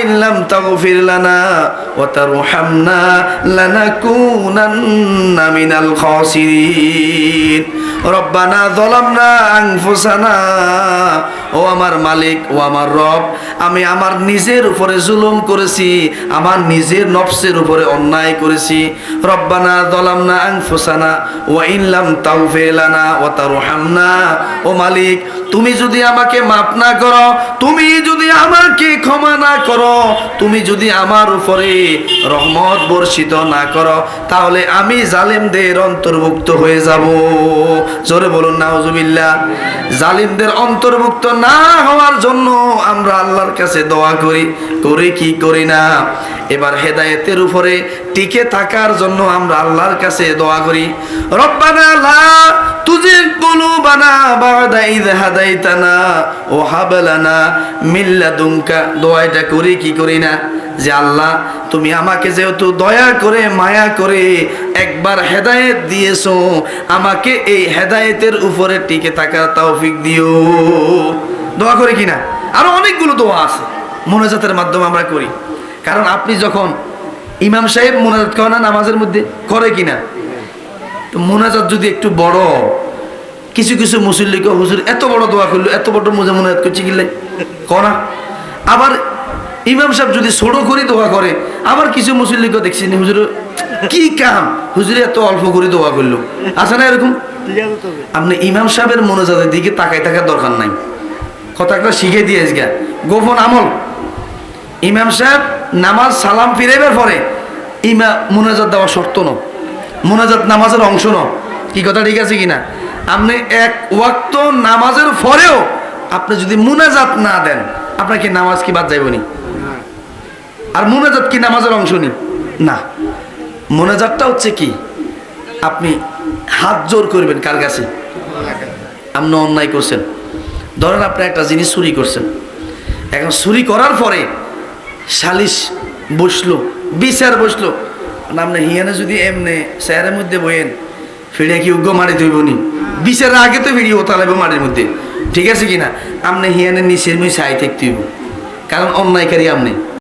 ইল্লাম তাগফির লানা ওয়া তারহামনা লানাকুনান্না মিনাল খাসিরিন। রব্বানা যালামনা আনফুসানা, ও আমার মালিক, ও আমার রব, আমি আমার নিজের উপরে জুলুম করেছি, আমার নিজের নফসের উপরে অন্যায় করেছি। রব্বানা যালামনা আনফুসানা ওয়া ইল্লাম তাগফির লানা ওয়া তারহামনা, ও মালিক, তুমি যদি আমাকে মাফ না করো, তুমি যদি আমাকে ক্ষমা না করো, তুমি যদি আমার উপরে রহমত বর্ষিত না করো, তাহলে আমি জালিমদের অন্তর্ভুক্ত হয়ে যাব। জোরে বলুন নাউজুবিল্লাহ। জালিমদের অন্তর্ভুক্ত না হওয়ার জন্য আমরা আল্লাহর কাছে দোয়া করি, করি কি করি না? এবার হেদায়েতের উপরে টিকে থাকার জন্য আমরা আল্লাহর কাছে দোয়া করি, রব্বানা লা তুজিগ কুলুবানা বা'দা ইয হাদাইতানা ওয়া হাব লানা মিন লাদুনকা। দোয়াটা করি কি করি না? যে আল্লাহ, তুমি আমাকে যেহেতু দয়া করে মায়া করে একবার হেদায়েত দিয়েছো, আমাকে এই হেদায়েতের উপরে টিকে থাকার তৌফিক দিও। দোয়া করে কিনা? আরো অনেকগুলো দোয়া আছে মুনাজাতের মাধ্যমে আমরা করি। কারণ আপনি যখন ইমাম সাহেব মুনাজাত করে না নামাজের মধ্যে, করে কিনা? তো মুনাজাত যদি একটু বড়, কিছু কিছু মুসল্লিকে হুজুর এত বড় দোয়া করলো, এত বড় মুনাজাত করছে কিনলে করা। আবার ইমাম সাহেব যদি ছোট করে দোয়া করে, আবার কিছু মুসল্লিকে দেখছি হুজুর কি কাম, হুজুরে এত অল্প করে দোয়া করলো। আছে না এরকম? আপনি ইমাম সাহেবের মুনাজাতের দিকে তাকাই থাকার দরকার নাই। কথাটা শিখে দিয়েছে গা, গোপন আমল। ইমাম সাহেব নামাজ সালাম ফিরাইবার পরে মুনাজাত দেওয়া শর্ত ন, মুনাজাত নামাজের অংশ ন। কি কথা ঠিক আছে কিনা? আপনি এক ওয়াক্ত নামাজের পরেও আপনি যদি মুনাজাত না দেন, আপনার কি নামাজ কি বাদ যাইবনি? আর মুনাজাত কি নামাজের অংশ নি? না। মুনাজাতটা হচ্ছে কি, আপনি হাত জোর করবেন কার কাছে? আপনি অন্যায় করছেন, ধরেন আপনি একটা জিনিস চুরি করছেন, এখন চুরি করার পরে সালিশ বসলো, বিচার বসলো, আপনি হিয়ানে যদি এমনি চেয়ারের মধ্যে বইয়েন, ফিরে কি উগ্র মারি ধরবনি? বিচারের আগে তো ফিরিয়ে ওতা লাগবে মাটির মধ্যে, ঠিক আছে কিনা? আপনি হিয়ানে নিচের মুই ছাই থাকতে হইব, কারণ অন্যায়কারী আপনি।